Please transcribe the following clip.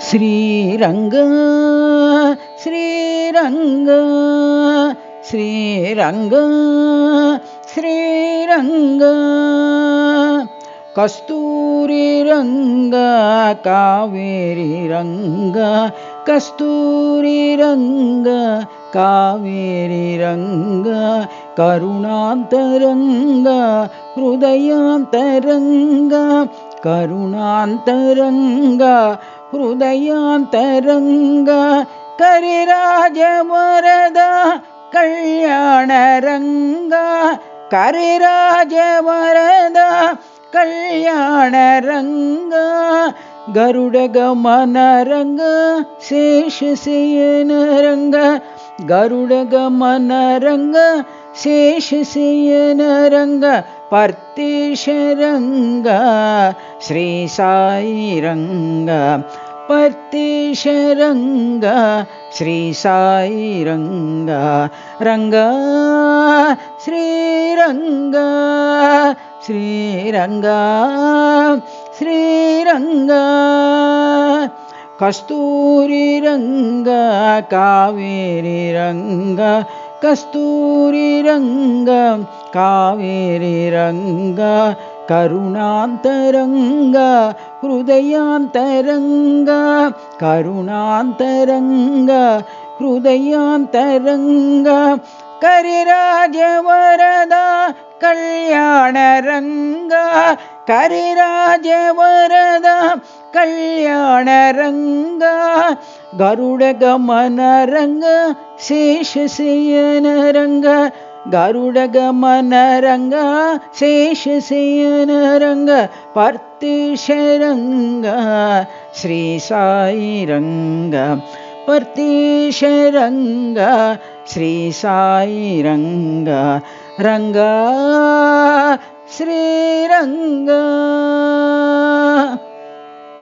శ్రీరంగ శ్రీరంగ శ్రీరంగ శ్రీరంగ కస్తూరి రంగ కావేరి రంగ కస్తూరి రంగ కావేరి రంగ కరుణాంతరంగ హృదయాంతరంగ కరుణాంతరంగ హృదయాంతరంగ కరిరాజ వరద కళ్యాణరంగ కరిరాజ వరద కళ్యాణరంగ గరుడ గమన రంగ శేషశయన రంగ గరుడ గమన రంగ శేషశయన రంగ పర్తీశ రంగ శ్రీ సాయి రంగ పర్తీశ రంగ శ్రీ సాయి రంగ రంగ శ్రీరంగ శ్రీరంగ శ్రీరంగ కస్తూరి రంగ కావేరి రంగ కస్తూరి రంగ కావేరి రంగ కరుణాంతరంగ హృదయాంతరంగ కరుణాంతరంగ హృదయాంతరంగ కరిరాజ వరద కళ్యాణరంగ కరిరాజ వరద కళ్యాణరంగ గరుడ గమన రంగ శేషశయన రంగ గరుడ గమన రంగ శేషశయన రంగ పర్తీశ రంగ శ్రీ సాయి రంగ పర్తీశ రంగ శ్రీ సాయి రంగ రంగ శ్రీరంగ